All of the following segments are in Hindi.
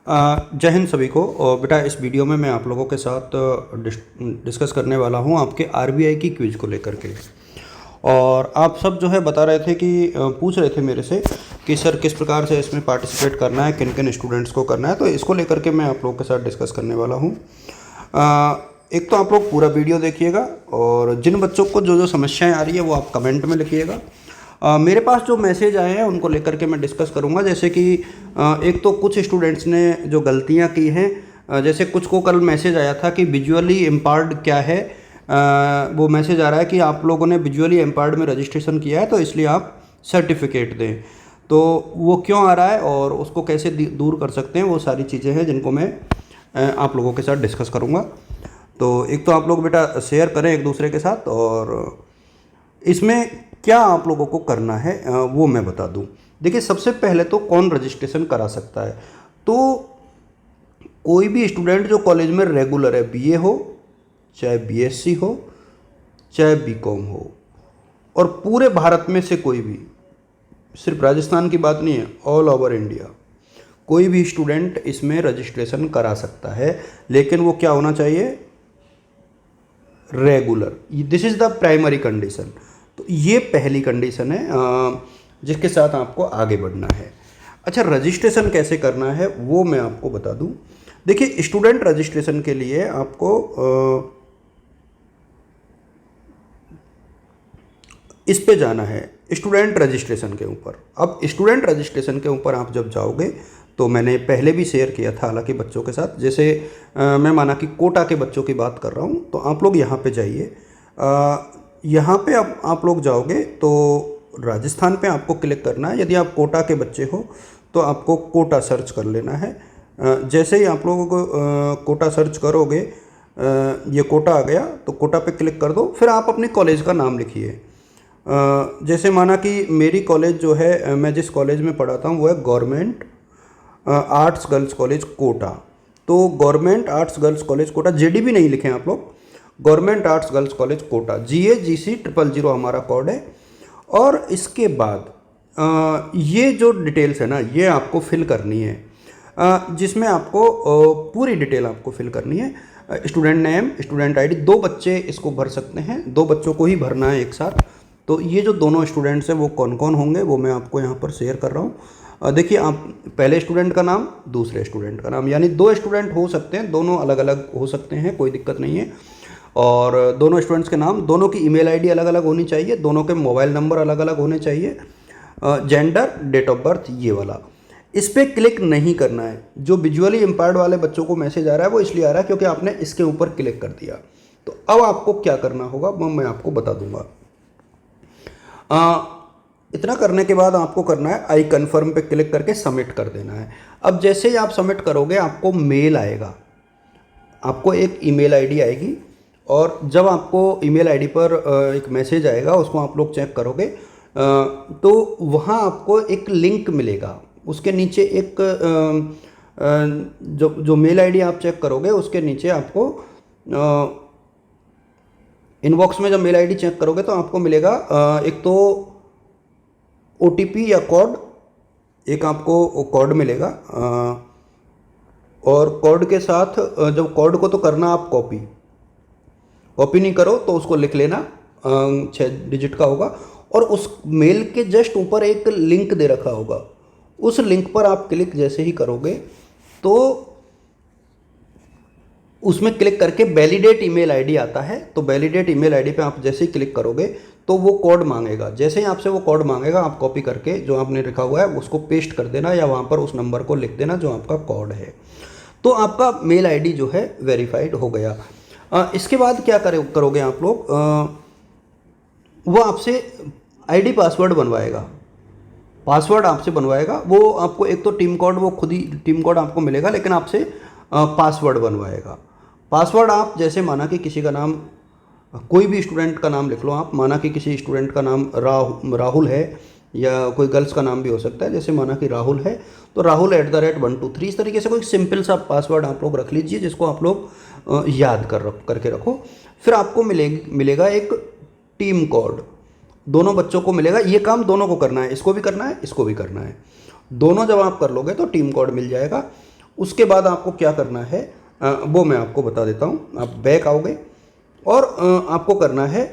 जय हिंद सभी को। और बेटा इस वीडियो में मैं आप लोगों के साथ डिस्कस करने वाला हूं आपके आरबीआई की क्विज को लेकर के। और आप सब जो है बता रहे थे कि पूछ रहे थे मेरे से कि सर किस प्रकार से इसमें पार्टिसिपेट करना है, किन किन स्टूडेंट्स को करना है। तो इसको लेकर के मैं आप लोगों के साथ डिस्कस करने वाला हूँ। एक तो आप लोग पूरा वीडियो देखिएगा और जिन बच्चों को जो जो समस्याएं आ रही है वो आप कमेंट में लिखिएगा। मेरे पास जो मैसेज आए हैं उनको लेकर के मैं डिस्कस करूंगा। जैसे कि एक तो कुछ स्टूडेंट्स ने जो गलतियां की हैं, जैसे कुछ को कल मैसेज आया था कि विजुअली इम्पायर्ड क्या है। वो मैसेज आ रहा है कि आप लोगों ने विजुअली इम्पायर्ड में रजिस्ट्रेशन किया है तो इसलिए आप सर्टिफिकेट दें। तो वो क्यों आ रहा है और उसको कैसे दूर कर सकते हैं, वो सारी चीज़ें हैं जिनको मैं आप लोगों के साथ डिस्कस करूँगा। तो एक तो आप लोग बेटा शेयर करें एक दूसरे के साथ, और इसमें क्या आप लोगों को करना है वो मैं बता दूं। देखिए, सबसे पहले तो कौन रजिस्ट्रेशन करा सकता है। तो कोई भी स्टूडेंट जो कॉलेज में रेगुलर है, बीए हो चाहे बीएससी हो चाहे बीकॉम हो, और पूरे भारत में से कोई भी, सिर्फ राजस्थान की बात नहीं है, ऑल ओवर इंडिया कोई भी स्टूडेंट इसमें रजिस्ट्रेशन करा सकता है। लेकिन वो क्या होना चाहिए? Regular. This is the primary condition. तो ये पहली कंडीशन है जिसके साथ आपको आगे बढ़ना है। अच्छा, रजिस्ट्रेशन कैसे करना है वो मैं आपको बता दूं। देखिए, स्टूडेंट रजिस्ट्रेशन के लिए आपको इस पे जाना है, स्टूडेंट रजिस्ट्रेशन के ऊपर। अब स्टूडेंट रजिस्ट्रेशन के ऊपर आप जब जाओगे तो मैंने पहले भी शेयर किया था हालांकि बच्चों के साथ, जैसे मैं माना कि कोटा के बच्चों की बात कर रहा हूँ, तो आप लोग यहाँ पे जाइए। यहाँ पे आप लोग जाओगे तो राजस्थान पे आपको क्लिक करना है। यदि आप कोटा के बच्चे हो तो आपको कोटा सर्च कर लेना है। जैसे ही आप लोगों को कोटा सर्च करोगे, ये कोटा आ गया तो कोटा पे क्लिक कर दो। फिर आप अपने कॉलेज का नाम लिखिए। जैसे माना कि मेरी कॉलेज जो है, मैं जिस कॉलेज में पढ़ाता हूँ वो है government arts girls college Kota. तो government arts girls college Kota, JDB नहीं लिखें आप लोग, government arts girls college Kota, GAGC 000 हमारा कोड है। और इसके बाद ये जो डिटेल्स है ना, ये आपको फिल करनी है, जिसमें आपको पूरी डिटेल आपको फिल करनी है। स्टूडेंट नेम, स्टूडेंट आईडी, 2 बच्चे इसको भर सकते हैं, 2 बच्चों को ही भरना है एक साथ। तो ये जो दोनों स्टूडेंट्स हैं वो कौन कौन होंगे वो मैं आपको यहाँ पर शेयर कर रहा हूँ। देखिए, आप पहले स्टूडेंट का नाम, दूसरे स्टूडेंट का नाम, यानी 2 स्टूडेंट हो सकते हैं, दोनों अलग अलग हो सकते हैं, कोई दिक्कत नहीं है। और दोनों स्टूडेंट्स के नाम, दोनों की ईमेल आईडी अलग अलग होनी चाहिए, दोनों के मोबाइल नंबर अलग अलग होने चाहिए, जेंडर, डेट ऑफ बर्थ, ये वाला। इस पर क्लिक नहीं करना है। जो विजुअली इम्पायर्ड वाले बच्चों को मैसेज आ रहा है वो इसलिए आ रहा है क्योंकि आपने इसके ऊपर क्लिक कर दिया। तो अब आपको क्या करना होगा वो मैं आपको बता दूंगा। इतना करने के बाद आपको करना है आई कन्फर्म पे क्लिक करके सबमिट कर देना है। अब जैसे ही आप सबमिट करोगे आपको मेल आएगा, आपको एक ईमेल आईडी आएगी, और जब आपको ईमेल आईडी पर एक मैसेज आएगा उसको आप लोग चेक करोगे तो वहाँ आपको एक लिंक मिलेगा। उसके नीचे एक जो मेल आईडी आप चेक करोगे उसके नीचे आपको इनबॉक्स में जब मेल आईडी चेक करोगे तो आपको मिलेगा एक तो OTP या कोड, एक आपको कोड मिलेगा। और कोड के साथ जब कोड को तो करना आप कॉपी नहीं करो तो उसको लिख लेना, 6 डिजिट का होगा। और उस मेल के जस्ट ऊपर एक लिंक दे रखा होगा, उस लिंक पर आप क्लिक जैसे ही करोगे तो उसमें क्लिक करके वैलिडेट ईमेल आईडी आता है। तो वैलिडेट ईमेल आईडी पे आप जैसे ही क्लिक करोगे तो वो कोड मांगेगा। जैसे ही आपसे वो कोड मांगेगा आप कॉपी करके जो आपने लिखा हुआ है उसको पेस्ट कर देना, या वहाँ पर उस नंबर को लिख देना जो आपका कोड है। तो आपका मेल आईडी जो है वेरीफाइड हो गया। इसके बाद क्या करोगे आप लोग, वो आपसे आईडी पासवर्ड बनवाएगा, पासवर्ड आपसे बनवाएगा। वो आपको एक तो टीम कोड, वो खुद ही टीम कोड आपको मिलेगा, लेकिन आपसे पासवर्ड बनवाएगा। पासवर्ड आप जैसे माना कि किसी का नाम, कोई भी स्टूडेंट का नाम लिख लो आप, माना कि किसी स्टूडेंट का नाम राहुल है, या कोई गर्ल्स का नाम भी हो सकता है, जैसे माना कि राहुल है तो राहुल @123, इस तरीके से कोई सिंपल सा पासवर्ड आप लोग रख लीजिए जिसको आप लोग याद करके रखो। फिर आपको मिलेगा एक टीम कोड, दोनों बच्चों को मिलेगा। ये काम दोनों को करना है, इसको भी करना है, इसको भी करना है। दोनों जब आप कर लोगे तो टीम कोड मिल जाएगा। उसके बाद आपको क्या करना है वो मैं आपको बता देता हूँ। आप बैक आओगे और आपको करना है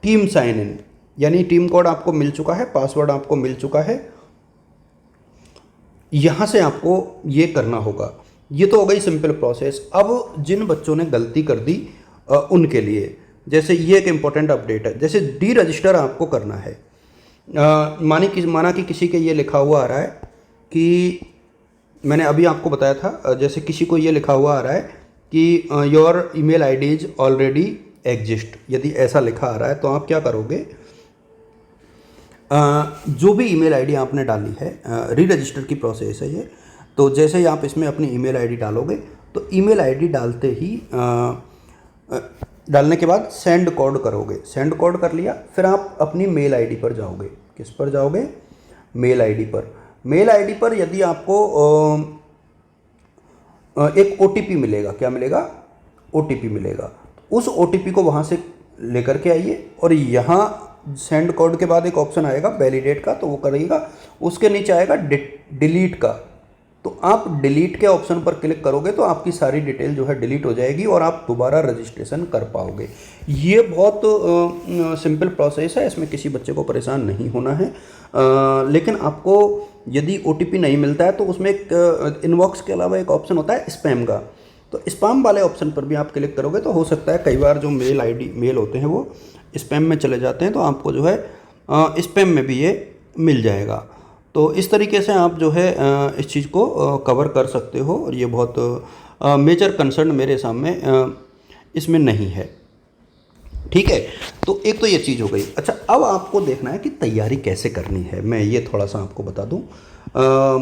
टीम साइन इन, यानी टीम कोड आपको मिल चुका है, पासवर्ड आपको मिल चुका है, यहाँ से आपको ये करना होगा। ये तो हो गई सिंपल प्रोसेस। अब जिन बच्चों ने गलती कर दी उनके लिए, जैसे ये एक इम्पॉर्टेंट अपडेट है, जैसे डी रजिस्टर आपको करना है। माना कि किसी के ये लिखा हुआ आ रहा है कि मैंने अभी आपको बताया था, जैसे किसी को ये लिखा हुआ आ रहा है कि your email ID is already exist. यदि ऐसा लिखा आ रहा है तो आप क्या करोगे, जो भी ईमेल आईडी आपने डाली है, री रजिस्टर की प्रोसेस है ये, तो जैसे ही आप इसमें अपनी ईमेल आईडी डालोगे तो ईमेल आईडी डालते ही डालने के बाद सेंड कोड करोगे। सेंड कोड कर लिया, फिर आप अपनी मेल आईडी पर जाओगे। किस पर जाओगे? मेल आईडी पर। मेल आईडी पर यदि आपको एक ओटीपी मिलेगा, क्या मिलेगा? ओटीपी मिलेगा। उस ओटीपी को वहाँ से लेकर के आइए और यहाँ सेंड कोड के बाद एक ऑप्शन आएगा वैलिडेट का, तो वो करिएगा। उसके नीचे आएगा डिलीट का, तो आप डिलीट के ऑप्शन पर क्लिक करोगे तो आपकी सारी डिटेल जो है डिलीट हो जाएगी और आप दोबारा रजिस्ट्रेशन कर पाओगे। ये बहुत सिंपल प्रोसेस है, इसमें किसी बच्चे को परेशान नहीं होना है। लेकिन आपको यदि ओटीपी नहीं मिलता है तो उसमें एक इनबॉक्स के अलावा एक ऑप्शन होता है स्पैम का, तो स्पैम वाले ऑप्शन पर भी आप क्लिक करोगे तो हो सकता है कई बार जो मेल होते हैं वो स्पैम में चले जाते हैं, तो आपको जो है स्पैम में भी ये मिल जाएगा। तो इस तरीके से आप जो है इस चीज़ को कवर कर सकते हो और ये बहुत मेजर कंसर्न मेरे सामने इसमें नहीं है। ठीक है, तो एक तो ये चीज़ हो गई। अच्छा, अब आपको देखना है कि तैयारी कैसे करनी है। मैं ये थोड़ा सा आपको बता दूं,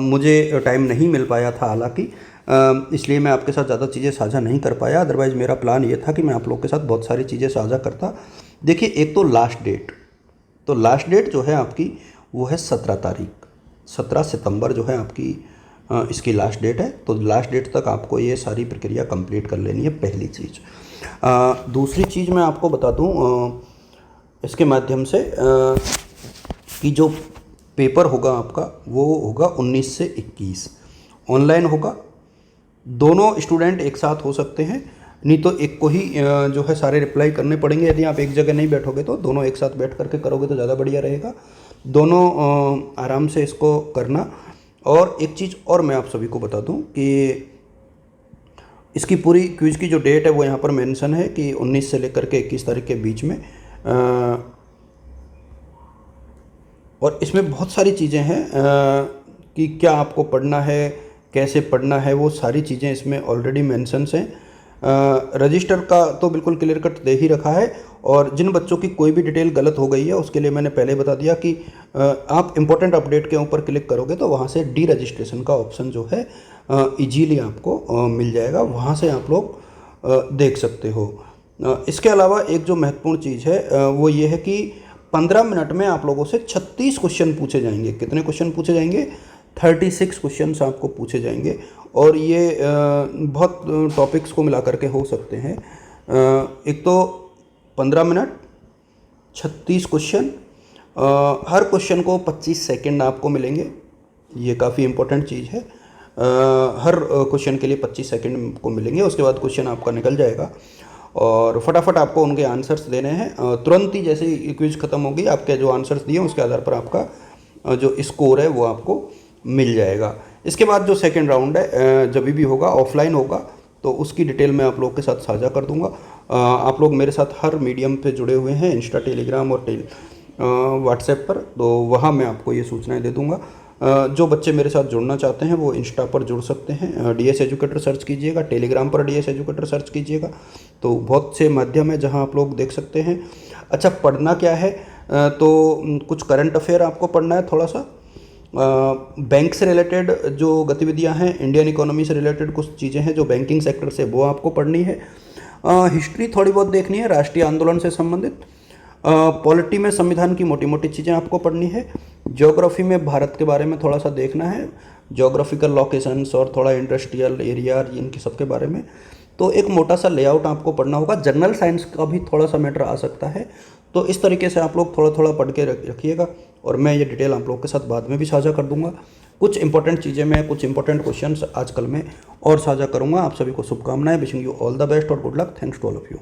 मुझे टाइम नहीं मिल पाया था हालांकि, इसलिए मैं आपके साथ ज़्यादा चीज़ें साझा नहीं कर पाया। अदरवाइज़ मेरा प्लान ये था कि मैं आप लोग के साथ बहुत सारी चीज़ें साझा करता। देखिए, एक तो लास्ट डेट, तो लास्ट डेट जो है आपकी वो है 17 तारीख, 17 सितंबर जो है आपकी इसकी लास्ट डेट है। तो लास्ट डेट तक आपको ये सारी प्रक्रिया कंप्लीट कर लेनी है, पहली चीज़। दूसरी चीज़ मैं आपको बता दूं इसके माध्यम से कि जो पेपर होगा आपका वो होगा 19 से 21, ऑनलाइन होगा। दोनों स्टूडेंट एक साथ हो सकते हैं, नहीं तो एक को ही जो है सारे रिप्लाई करने पड़ेंगे। यदि आप एक जगह नहीं बैठोगे तो दोनों एक साथ बैठ करके करोगे तो ज़्यादा बढ़िया रहेगा। दोनों आराम से इसको करना। और एक चीज़ और मैं आप सभी को बता दूं कि इसकी पूरी क्विज़ की जो डेट है वो यहाँ पर मेंशन है कि 19 से लेकर के 21 तारीख के बीच में। और इसमें बहुत सारी चीज़ें हैं कि क्या आपको पढ़ना है, कैसे पढ़ना है, वो सारी चीज़ें इसमें ऑलरेडी मेंशन्स हैं। रजिस्टर का तो बिल्कुल क्लियर कट दे ही रखा है। और जिन बच्चों की कोई भी डिटेल गलत हो गई है उसके लिए मैंने पहले बता दिया कि आप इम्पोर्टेंट अपडेट के ऊपर क्लिक करोगे तो वहाँ से डी रजिस्ट्रेशन का ऑप्शन जो है इजीली आपको मिल जाएगा, वहाँ से आप लोग देख सकते हो। इसके अलावा एक जो महत्वपूर्ण चीज़ है वो ये है कि 15 मिनट में आप लोगों से 36 क्वेश्चन पूछे जाएंगे। कितने क्वेश्चन पूछे जाएंगे? 36 क्वेश्चंस आपको पूछे जाएंगे। और ये बहुत टॉपिक्स को मिला करके हो सकते हैं। एक तो 15 मिनट, 36 क्वेश्चन, हर क्वेश्चन को 25 सेकंड आपको मिलेंगे। ये काफ़ी इम्पोर्टेंट चीज़ है। हर क्वेश्चन के लिए 25 सेकंड को मिलेंगे। उसके बाद क्वेश्चन आपका निकल जाएगा और फटाफट आपको उनके आंसर्स देने हैं। तुरंत ही जैसे ही क्विज ख़त्म होगी आपके जो आंसर्स दिए उसके आधार पर आपका जो स्कोर है वो आपको मिल जाएगा। इसके बाद जो सेकंड राउंड है जब भी होगा, ऑफलाइन होगा, तो उसकी डिटेल मैं आप लोग के साथ साझा कर दूंगा। आप लोग मेरे साथ हर मीडियम पे जुड़े हुए हैं, इंस्टा, टेलीग्राम और व्हाट्सएप पर, तो वहाँ मैं आपको ये सूचनाएं दे दूंगा। जो बच्चे मेरे साथ जुड़ना चाहते हैं वो इंस्टा पर जुड़ सकते हैं, डीएस एजुकेटर सर्च कीजिएगा, टेलीग्राम पर डीएस एजुकेटर सर्च कीजिएगा, तो बहुत से माध्यम है जहाँ आप लोग देख सकते हैं। अच्छा, पढ़ना क्या है? तो कुछ करंट अफेयर आपको पढ़ना है, थोड़ा सा बैंक से रिलेटेड जो गतिविधियां हैं, इंडियन इकोनॉमी से रिलेटेड कुछ चीज़ें हैं जो बैंकिंग सेक्टर से, वो आपको पढ़नी है। हिस्ट्री थोड़ी बहुत देखनी है, राष्ट्रीय आंदोलन से संबंधित। पॉलिटी में संविधान की मोटी मोटी चीज़ें आपको पढ़नी है। ज्योग्राफी में भारत के बारे में थोड़ा सा देखना है, ज्योग्राफिकल लोकेशंस और थोड़ा इंडस्ट्रियल एरिया, इनके सबके बारे में। तो एक मोटा सा लेआउट आपको पढ़ना होगा। जनरल साइंस का भी थोड़ा सा मैटर आ सकता है, तो इस तरीके से आप लोग थोड़ा थोड़ा पढ़ के रखिएगा, और मैं ये डिटेल आप लोग के साथ बाद में भी साझा कर दूंगा। कुछ इंपॉर्टेंट चीज़ें मैं, कुछ इंपॉर्टेंट क्वेश्चंस आजकल मैं और साझा करूंगा। आप सभी को शुभकामनाएं, wishing you all the best और good luck. Thanks to all of you.